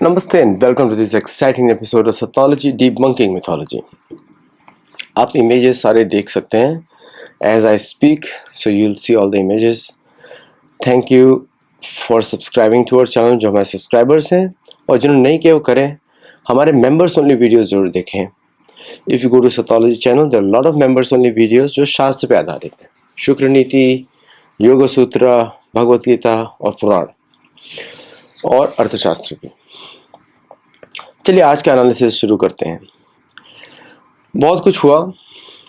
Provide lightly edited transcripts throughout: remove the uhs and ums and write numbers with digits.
Namaste and welcome to this exciting episode of Sathology Debunking Mythology. आप images सारे देख सकते हैं as I speak, so you'll see all the images. Thank you for subscribing to our channel जो हमारे subscribers हैं और जिन्होंने नहीं किया वो करें. हमारे members only videos जरूर देखें. If you go to Sathology channel, there are a lot of members only videos जो शास्त्र पे आधारित हैं. शुक्र नीति, योग सूत्र, भगवत गीता और पुराण और अर्थशास्त्र की. चलिए आज का एनालिसिस शुरू करते हैं. बहुत कुछ हुआ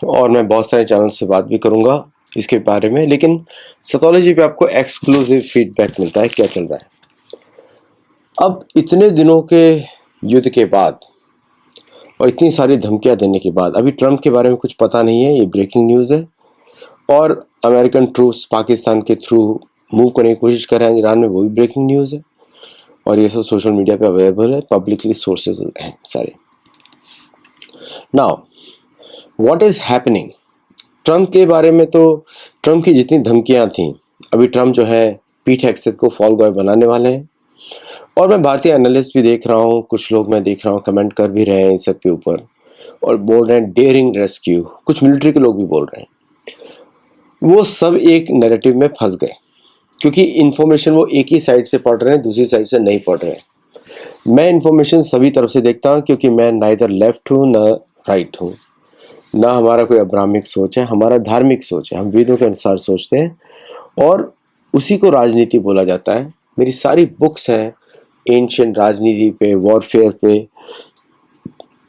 और मैं बहुत सारे चैनल से बात भी करूंगा इसके बारे में, लेकिन सतोलॉजी पे आपको एक्सक्लूसिव फीडबैक मिलता है क्या चल रहा है. अब इतने दिनों के युद्ध के बाद और इतनी सारी धमकियां देने के बाद अभी ट्रंप के बारे में कुछ पता नहीं है, ये ब्रेकिंग न्यूज़ है. और अमेरिकन ट्रूप्स पाकिस्तान के थ्रू मूव करने की कोशिश कर रहे हैं ईरान में, वो भी ब्रेकिंग न्यूज़ है. और ये सब सोशल मीडिया पे अवेलेबल है, पब्लिकली सोर्सेज हैं सारे. Now what is happening Trump के बारे में, तो ट्रम्प की जितनी धमकियां थी, अभी ट्रम्प जो है पीट हेगसेथ को फॉल बॉय बनाने वाले हैं. और मैं भारतीय एनालिस्ट भी देख रहा हूँ, कुछ लोग मैं देख रहा हूँ कमेंट कर भी रहे हैं इन सब के ऊपर और बोल रहे हैं डेयरिंग रेस्क्यू. कुछ मिलिट्री के लोग भी बोल रहे हैं. वो सब एक नैरेटिव में फंस गए क्योंकि इन्फॉर्मेशन वो एक ही साइड से पढ़ रहे हैं, दूसरी साइड से नहीं पढ़ रहे हैं. मैं इन्फॉर्मेशन सभी तरफ से देखता हूँ क्योंकि मैं नाइदर लेफ्ट हूँ ना राइट हूँ, ना हमारा कोई अब्राहमिक सोच है, हमारा धार्मिक सोच है. हम वेदों के अनुसार सोचते हैं और उसी को राजनीति बोला जाता है. मेरी सारी बुक्स हैं एंशिएंट राजनीति पे, वॉरफेयर पे.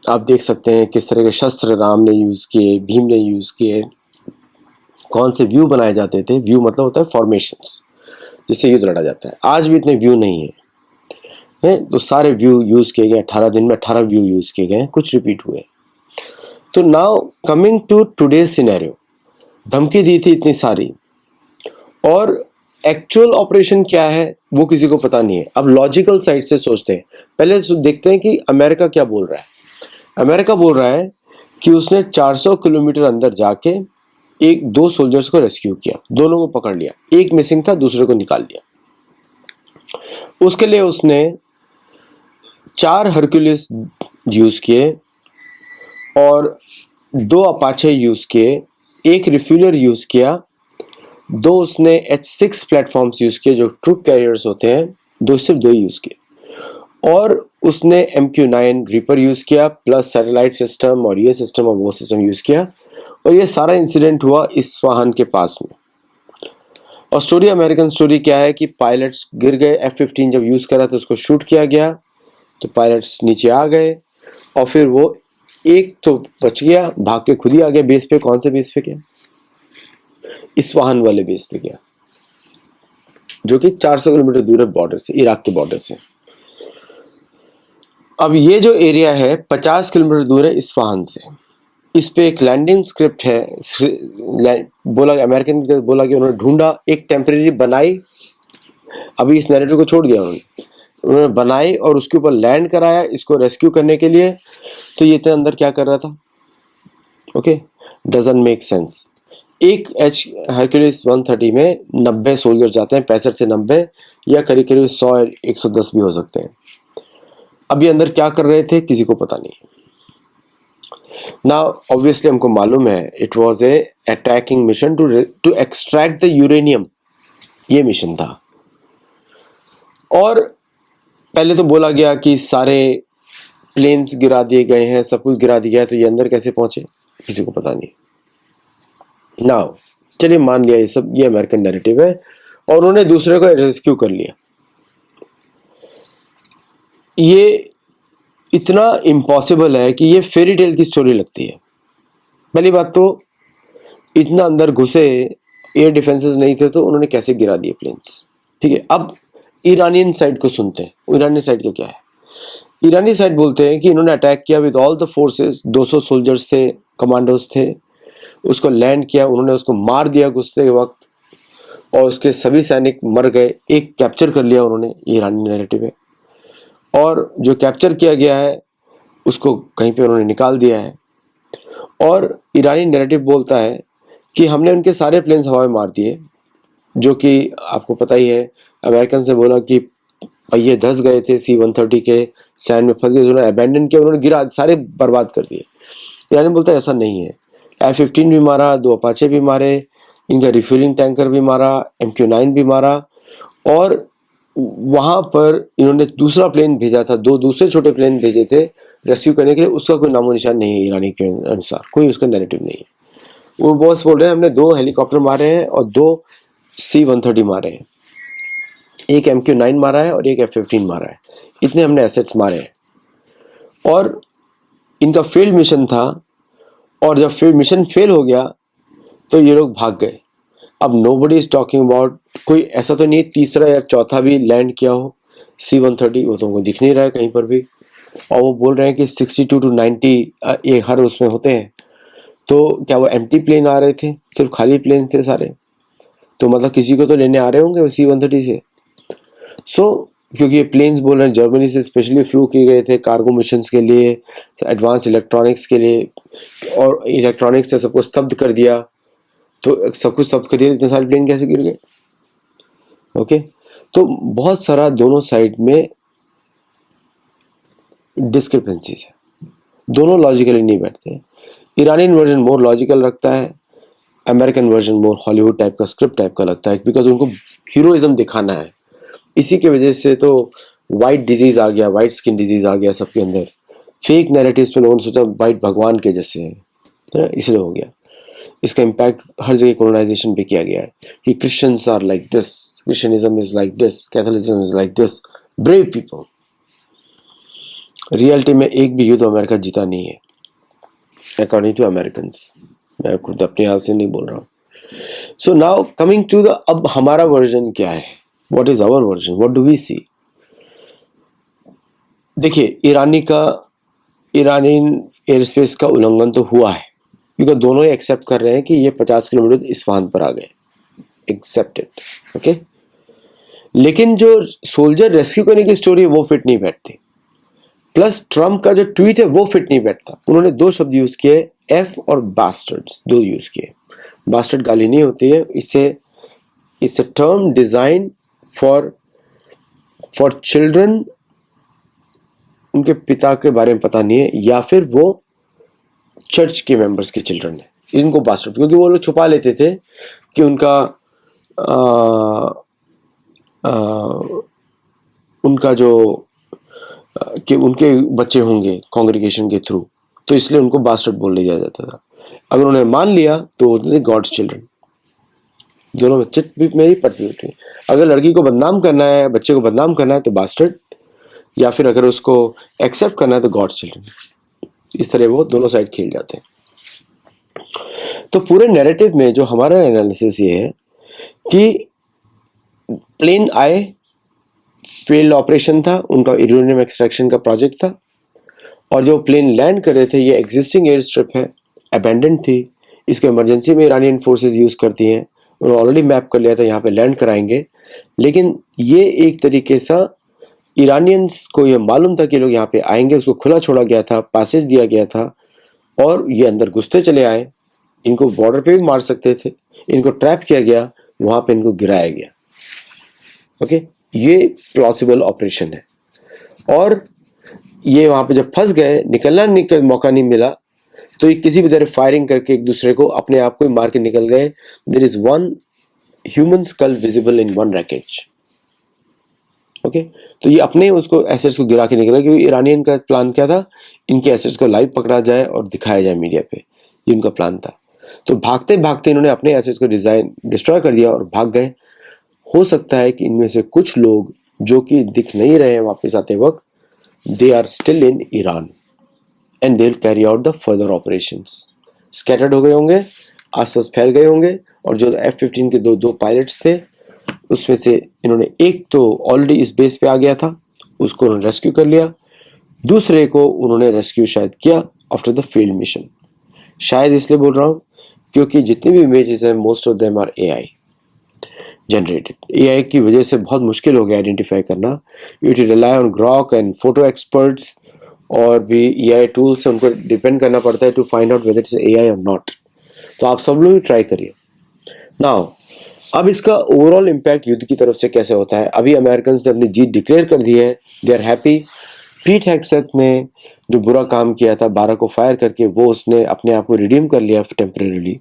आप देख सकते हैं किस तरह के शस्त्र राम ने यूज़ किए, भीम ने यूज़ किए, कौन से व्यू बनाए जाते थे. व्यू मतलब होता है फॉर्मेशंस जिससे युद्ध लड़ा जाता है. आज भी इतने व्यू नहीं है, तो सारे व्यू यूज़ किए गए. 18 दिन में 18 व्यू यूज़ किए गए, कुछ रिपीट हुए. तो now coming to today scenario, धमकी दी थी इतनी सारी और एक्चुअल ऑपरेशन क्या है वो किसी को पता नहीं है. अब लॉजिकल साइड से सोचते हैं, पहले देखते हैं कि अमेरिका क्या बोल रहा है. अमेरिका बोल रहा है कि उसने 400 किलोमीटर अंदर जाके दो सोल्जर्स को रेस्क्यू किया, दोनों को पकड़ लिया. एक मिसिंग था, दूसरे को निकाल लिया. उसके लिए उसने 4 हरक्यूलिस यूज किए और 2 अपाचे यूज किए, एक रिफ्यूलर यूज किया, 2 उसने H6 प्लेटफॉर्म्स यूज किए जो ट्रूप कैरियर्स होते हैं, सिर्फ 2 यूज किए. और उसने MQ-9 रीपर यूज किया प्लस सैटेलाइट सिस्टम और ये सिस्टम और वो सिस्टम यूज किया. और ये सारा इंसिडेंट हुआ इस्फहान के पास में. और स्टोरी, अमेरिकन स्टोरी क्या है कि पायलट्स गिर गए. F-15 जब यूज़ करा तो उसको शूट किया गया तो पायलट्स नीचे आ गए और फिर वो एक तो बच गया, भाग के खुद ही आ गया बेस पे. कौन से बेस पे गया? इस्फहान वाले बेस पे गया जो कि 400 किलोमीटर दूर है बॉर्डर से, इराक के बॉर्डर से. अब ये जो एरिया है 50 किलोमीटर दूर है इस्फहान से. इस पे एक लैंडिंग स्क्रिप्ट है. बोला अमेरिकन बोला कि उन्होंने ढूंढा, एक टेम्परेरी बनाई. अभी इस नैरेटिव को छोड़ दिया उन्होंने बनाई और उसके ऊपर लैंड कराया इसको रेस्क्यू करने के लिए. तो ये इतने अंदर क्या कर रहा था? Okay, doesn't make sense. एक हरक्यूलिस 130 में 90 सोल्जर जाते हैं, 65 से 90 या करीब करीब 100-110 भी हो सकते हैं. अब ये अंदर क्या कर रहे थे किसी को पता नहीं. Now obviously हमको मालूम है it was a attacking mission to extract the uranium. ये मिशन था. और पहले तो बोला गया कि सारे प्लेन्स गिरा दिए गए हैं, सब कुछ गिरा दिया गया है, तो ये अंदर कैसे पहुंचे किसी को पता नहीं. नाउ चलिए मान लिया ये सब, ये अमेरिकन नैरेटिव है और उन्होंने दूसरे को रेस्क्यू कर लिया. ये इतना इम्पॉसिबल है कि ये फेरी टेल की स्टोरी लगती है. पहली बात तो इतना अंदर घुसे, एयर डिफेंसेस नहीं थे तो उन्होंने कैसे गिरा दिए प्लेन्स. ठीक है, अब ईरानियन साइड को सुनते हैं. ईरानी साइड का क्या है? ईरानी साइड बोलते हैं कि इन्होंने अटैक किया with all the forces. 200 soldiers थे, कमांडोज थे, उसको लैंड किया, उन्होंने उसको मार दिया घुसते के वक्त और उसके सभी सैनिक मर गए. एक कैप्चर कर लिया उन्होंने, ये ईरानी नैरेटिव है. और जो कैप्चर किया गया है उसको कहीं पे उन्होंने निकाल दिया है. और ईरानी नैरेटिव बोलता है कि हमने उनके सारे प्लेन्स हवा में मार दिए, जो कि आपको पता ही है. अमेरिकन से बोला कि और ये धंस गए थे C-130 के सैंड में फंस गए, उन्होंने अबैंडन किया, उन्होंने गिरा, सारे बर्बाद कर दिए। ईरान बोलता है ऐसा नहीं है, F-15 भी मारा, 2 अपाचे भी मारे, इनका रिफ्यूलिंग टैंकर भी मारा, MQ-9 भी मारा, और वहां पर इन्होंने दूसरा प्लेन भेजा था, 2 दूसरे छोटे प्लेन भेजे थे रेस्क्यू करने के लिए, उसका कोई नामो निशान नहीं है ईरानी के अनुसार, कोई उसका नैरेटिव नहीं है। वो बॉस बोल रहे हैं हमने 2 हेलीकॉप्टर मारे हैं और 2 C-130 मारे हैं, एक MQ-9 मारा है और एक F-15 मारा है, इतने हमने एसेट्स मारे हैं। और इनका फील्ड मिशन था, और जब फील्ड मिशन फेल हो गया तो ये लोग भाग गए। अब नोबडी इज टॉकिंग अबाउट, कोई ऐसा तो नहीं तीसरा या चौथा भी लैंड किया हो C-130, वो तो उनको दिख नहीं रहा है कहीं पर भी। और वो बोल रहे हैं कि 62 to 90 ये हर उसमें होते हैं। तो क्या वो एम्प्टी प्लेन आ रहे थे, सिर्फ खाली प्लेन थे सारे? तो मतलब किसी को तो लेने आ रहे होंगे वो C-130 से। क्योंकि ये प्लेन्स बोल रहे हैं जर्मनी से स्पेशली फ्लू किए गए थे कार्गो मिशंस के लिए, एडवांस इलेक्ट्रॉनिक्स के लिए, और इलेक्ट्रॉनिक्स ने सबको स्तब्ध कर दिया। तो सब कुछ स्तब्ध कर दिया, इतने सारे प्लेन कैसे गिर गए? ओके, तो बहुत सारा दोनों साइड में डिस्क्रिपेंसीज है, दोनों लॉजिकली नहीं बैठते। ईरानियन वर्जन मोर लॉजिकल रखता है, अमेरिकन वर्जन मोर हॉलीवुड टाइप का स्क्रिप्ट टाइप का लगता है, बिकॉज उनको हीरोइज्म दिखाना है। इसी के वजह से तो वाइट डिजीज आ गया, वाइट स्किन डिजीज आ गया सबके अंदर। फेक नैरेटिव्स पे लोगों ने सोचा वाइट भगवान के जैसे है ना, इसलिए हो गया। इसका इम्पैक्ट हर जगह कोलोनाइजेशन पे किया गया है कि Christians are like this, Christianism is like this, Catholicism is like this, brave people. Reality में एक भी युद्ध अमेरिका जीता नहीं है अकॉर्डिंग टू अमेरिकन्स, मैं खुद अपने हाथ से नहीं बोल रहा हूँ। So now coming to the, अब हमारा वर्जन क्या है, what is our version, what do we see? देखिए ईरानियन एयर स्पेस का उल्लंघन तो हुआ है, क्योंकि दोनों ही एक्सेप्ट कर रहे हैं कि ये 50 किलोमीटर इस्फहान पर आ गए, एक्सेप्टेड, ओके। लेकिन जो सोल्जर रेस्क्यू करने की स्टोरी है वो फिट नहीं बैठती, प्लस ट्रम्प का जो ट्वीट है वो फिट नहीं बैठता। उन्होंने 2 शब्द यूज किए, एफ और बास्टर्ड्स, 2 यूज किए। बास्टर्ड गाली नहीं होती है, इससे it's a term design for children, उनके पिता के बारे में पता नहीं है, या फिर वो चर्च के मेंबर्स के चिल्ड्रन है, इनको बास्टर्ड, क्योंकि वो लोग छुपा लेते थे कि उनका जो कि उनके बच्चे होंगे कांग्रीगेशन के थ्रू, तो इसलिए उनको बास्टर्ड बोल लिया जाता था। अगर उन्हें मान लिया तो होते थे गॉड्स चिल्ड्रन। दोनों बच्चे भी मेरी पत्नी उठी। अगर लड़की को बदनाम करना है, बच्चे को बदनाम करना है तो बास्टर्ड, या फिर अगर उसको एक्सेप्ट करना है तो गॉड्स चिल्ड्रन। इस तरह वो दोनों साइड खेल जाते हैं। तो पूरे नैरेटिव में जो हमारा एनालिसिस ये है कि प्लेन आए, फेल्ड ऑपरेशन था, उनका यूरेनियम एक्सट्रैक्शन का प्रोजेक्ट था, और जो प्लेन लैंड कर रहे थे ये एग्जिस्टिंग एयर स्ट्रिप है, अबैंडन थी, इसको इमरजेंसी में ईरानियन फोर्सेस यूज करती हैं, उन्होंने ऑलरेडी मैप कर लिया था यहाँ पे लैंड कराएंगे। लेकिन ये एक तरीके सा ईरानियंस को ये मालूम था कि लोग यहाँ पे आएंगे, उसको खुला छोड़ा गया था, पैसेज दिया गया था, और ये अंदर घुसते चले आए। इनको बॉर्डर पे भी मार सकते थे, इनको ट्रैप किया गया, वहां पे इनको गिराया गया। ओके, ये प्लॉसिबल ऑपरेशन है। और ये वहां पे जब फंस गए, निकलना मौका नहीं मिला, तो ये किसी भी तरह फायरिंग करके एक दूसरे को, अपने आप को मार के निकल गए। There is one human skull visible in one wreckage. Okay, तो ये अपने उसको एसेट्स को गिरा के निकला, क्योंकि ईरानियन का प्लान क्या था, इनके एसेट्स को लाइव पकड़ा जाए और दिखाया जाए मीडिया पे, ये उनका प्लान था। तो भागते भागते इन्होंने अपने एसेट्स को डिस्ट्रॉय कर दिया और भाग गए। हो सकता है कि इनमें से कुछ लोग जो कि दिख नहीं रहे हैं वापस आते वक्त, they are still in Iran and they will carry out the further operations. Scattered हो गए होंगे, आसपास फैल गए होंगे, और जो F-15 के दो पायलट्स थे, उसमें से इन्होंने एक तो ऑलरेडी इस बेस पे आ गया था, उसको उन्होंने रेस्क्यू कर लिया, दूसरे को उन्होंने रेस्क्यू शायद किया आफ्टर द फील्ड मिशन। शायद इसलिए बोल रहा हूँ क्योंकि जितनी भी इमेजेस हैं, most of them are AI generated. AI की वजह से बहुत मुश्किल हो गया आइडेंटिफाई करना। You to rely on Grok and photo experts, और भी AI टूल्स से उनको डिपेंड करना पड़ता है to find out whether it's AI और नॉट। तो आप सब लोग भी ट्राई करिए। नाउ अब इसका ओवरऑल इम्पैक्ट युद्ध की तरफ से कैसे होता है? अभी अमेरिकन ने अपनी जीत डिक्लेयर कर दी है, दे आर हैप्पी। पीट हेग्सेथ ने जो बुरा काम किया था, 12 को फायर करके, वो उसने अपने आप को रिडीम कर लिया टेम्परेरीली।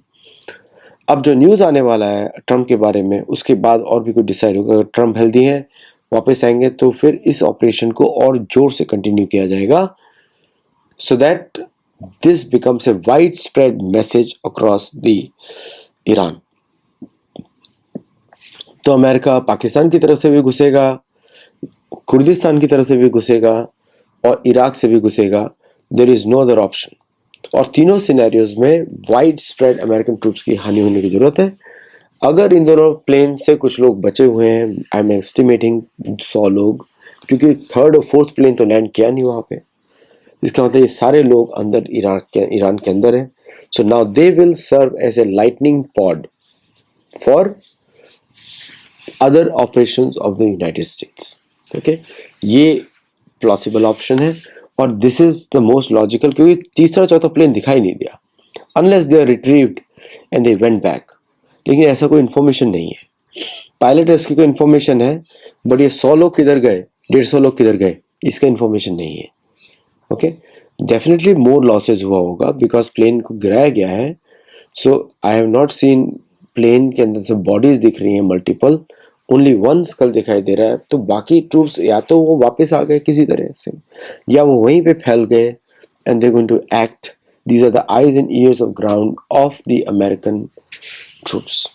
अब जो न्यूज़ आने वाला है ट्रम्प के बारे में, उसके बाद और भी कुछ डिसाइड होगा। अगर ट्रम्प हेल्दी हैं, वापस आएंगे, तो फिर इस ऑपरेशन को और जोर से कंटिन्यू किया जाएगा, so that this becomes a widespread message across the Iran. तो अमेरिका पाकिस्तान की तरफ से भी घुसेगा, कुर्दिस्तान की तरफ से भी घुसेगा और इराक से भी घुसेगा। There is no other option. और तीनों सिनेरियोज में वाइड स्प्रेड अमेरिकन ट्रूप्स की हानि होने की जरूरत है। अगर इन दोनों प्लेन से कुछ लोग बचे हुए हैं, आई एम एस्टिमेटिंग 100 लोग, क्योंकि थर्ड और फोर्थ प्लेन तो लैंड किया नहीं वहां पे। इसका मतलब ये सारे लोग अंदर ईरान के अंदर है। So now they will serve as a lightning pod for other operations of the United States. Okay, ये प्लॉसिबल ऑप्शन है और this is the most logical, क्योंकि तीसरा चौथा प्लेन दिखाई नहीं दिया unless they are retrieved and they went back. लेकिन ऐसा कोई इन्फॉर्मेशन नहीं है। पायलट रेस्क्यू की इन्फॉर्मेशन है, बट ये 100 लोग किधर गए, 150 लोग किधर गए, इसका इन्फॉर्मेशन नहीं है। ओके, डेफिनेटली मोर लॉसेज हुआ होगा बिकॉज प्लेन को गिराया गया है। So I have not seen plane के अंदर से बॉडीज दिख रही हैं मल्टीपल, ओनली वन स्कल दिखाई दे रहा है। तो बाकी ट्रूप्स या तो वो वापस आ गए किसी तरह से, या वो वहीं पे फैल गए and they going to act. These are the eyes and ears of ground of the American troops.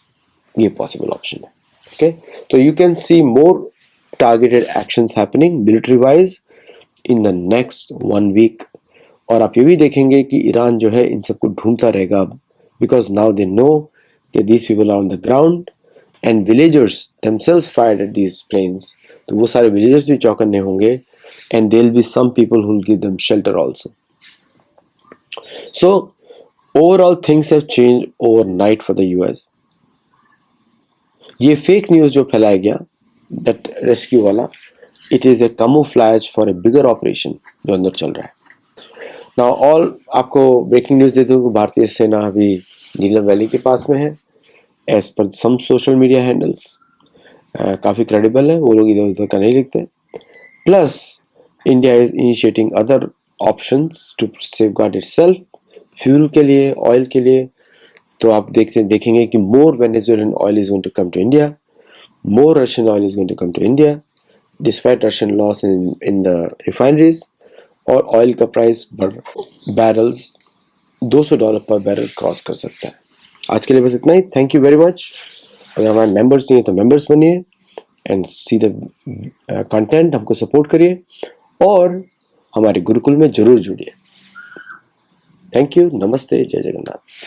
ये पॉसिबल ऑप्शन है। ओके, तो you can see more targeted actions happening military wise in the next 1 week. और आप ये भी देखेंगे कि Iran जो है इन सबको ढूंढता रहेगा, बिकॉज नाउ दे नो कि these people are on the ground and villagers themselves fired at these planes। तो वो सारे विलेजर्स भी चौकन्ने होंगे and there will be some people who will give them shelter also. So overall things have changed overnight for the US. ये fake news जो फैलाया गया दैट रेस्क्यू वाला, it is a camouflage for a bigger operation जो अंदर चल रहा है। नाउ ऑल आपको ब्रेकिंग न्यूज़ दे दूँ, भारतीय सेना अभी नीलम वैली के पास में है एज पर सम सोशल मीडिया हैंडल्स। काफ़ी क्रेडिबल है, वो लोग इधर उधर का नहीं लिखते। Plus India is initiating other options to safeguard itself, fuel के लिए, ऑयल के लिए। तो आप देखेंगे कि more Venezuelan oil is going to come to India, more Russian oil is going to come to India despite Russian loss in the refineries. और oil का price barrels $200 per barrel cross कर सकता है। आज के लिए बस इतना ही। Thank you very much. अगर हमारे मेंबर्स नहीं है तो मेंबर्स बनिए एंड सी द कंटेंट, हमको सपोर्ट करिए और हमारे गुरुकुल में जरूर जुड़िए। थैंक यू, नमस्ते, जय जगन्नाथ।